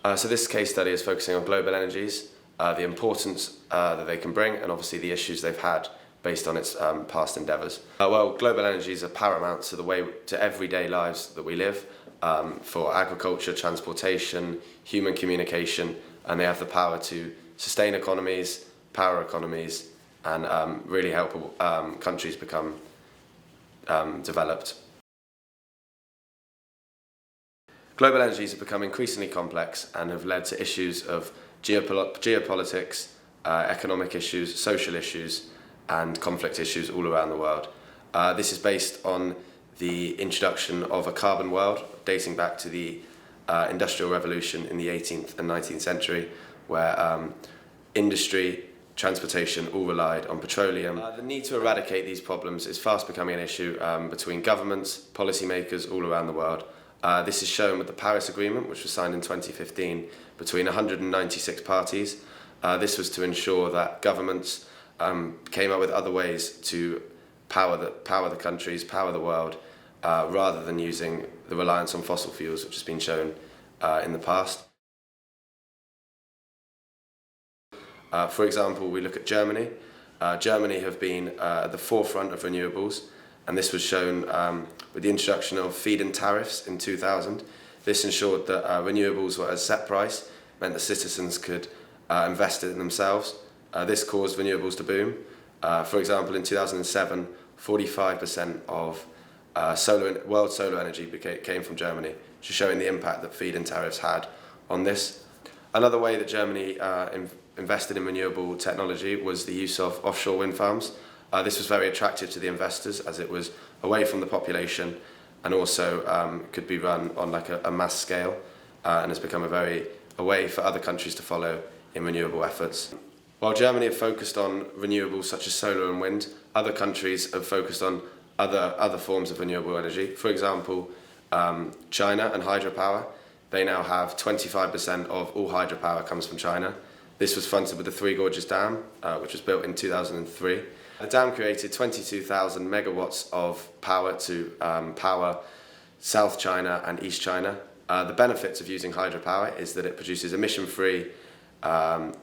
So this case study is focusing on global energies, the importance that they can bring, and obviously the issues they've had based on its past endeavours. Well, global energies are paramount to everyday lives that we live, for agriculture, transportation, human communication, and they have the power to sustain economies, power economies, and really help countries become developed. Global energies have become increasingly complex and have led to issues of geopolitics, economic issues, social issues, and conflict issues all around the world. This is based on the introduction of a carbon world dating back to the Industrial Revolution in the 18th and 19th century, where industry, transportation all relied on petroleum. The need to eradicate these problems is fast becoming an issue between governments, policymakers all around the world. This is shown with the Paris Agreement, which was signed in 2015 between 196 parties. This was to ensure that governments came up with other ways to power the countries, power the world, rather than using the reliance on fossil fuels, which has been shown in the past. For example, we look at Germany. Germany have been at the forefront of renewables, and this was shown with the introduction of feed-in tariffs in 2000. This ensured that renewables were at a set price, meant that citizens could invest in themselves. This caused renewables to boom. For example, in 2007, 45% of world solar energy came from Germany, which is showing the impact that feed-in tariffs had on this. Another way that Germany invested in renewable technology was the use of offshore wind farms. This was very attractive to the investors as it was away from the population and also could be run on like a mass scale and has become a way for other countries to follow in renewable efforts. While Germany have focused on renewables such as solar and wind, other countries have focused on other forms of renewable energy. For example, China and hydropower. They now have 25% of all hydropower comes from China. This was funded with the Three Gorges Dam, which was built in 2003. The dam created 22,000 megawatts of power to power South China and East China. The benefits of using hydropower is that it produces emission-free,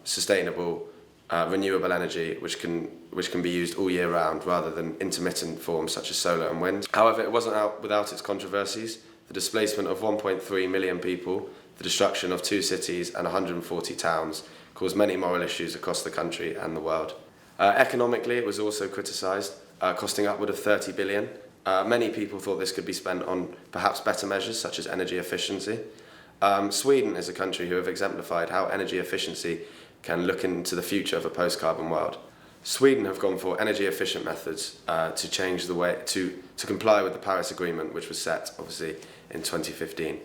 sustainable, renewable energy which can be used all year round rather than intermittent forms such as solar and wind. However, it wasn't out without its controversies. The displacement of 1.3 million people, the destruction of 2 cities and 140 towns caused many moral issues across the country and the world. Economically, it was also criticised, costing upward of 30 billion. Many people thought this could be spent on perhaps better measures such as energy efficiency. Sweden is a country who have exemplified how energy efficiency can look into the future of a post-carbon world. Sweden have gone for energy efficient methods to change the way to comply with the Paris Agreement, which was set obviously in 2015.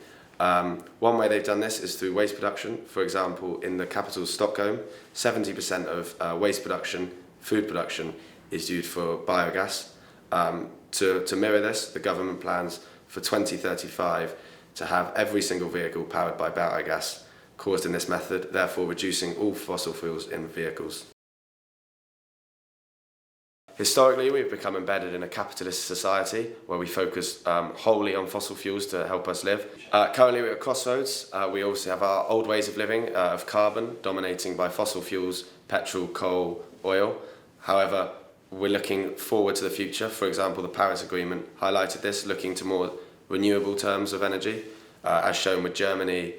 One way they've done this is through waste production. For example, in the capital Stockholm, 70% of waste production, food production, is used for biogas. To mirror this, the government plans for 2035 to have every single vehicle powered by biogas caused in this method, therefore reducing all fossil fuels in vehicles. Historically, we've become embedded in a capitalist society where we focus wholly on fossil fuels to help us live. Currently, we're at a crossroads. We also have our old ways of living, of carbon, dominating by fossil fuels, petrol, coal, oil. However, we're looking forward to the future. For example, the Paris Agreement highlighted this, looking to more renewable terms of energy, as shown with Germany,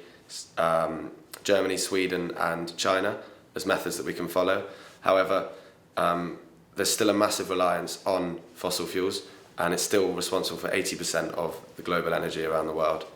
Sweden, and China as methods that we can follow. However, there's still a massive reliance on fossil fuels, and it's still responsible for 80% of the global energy around the world.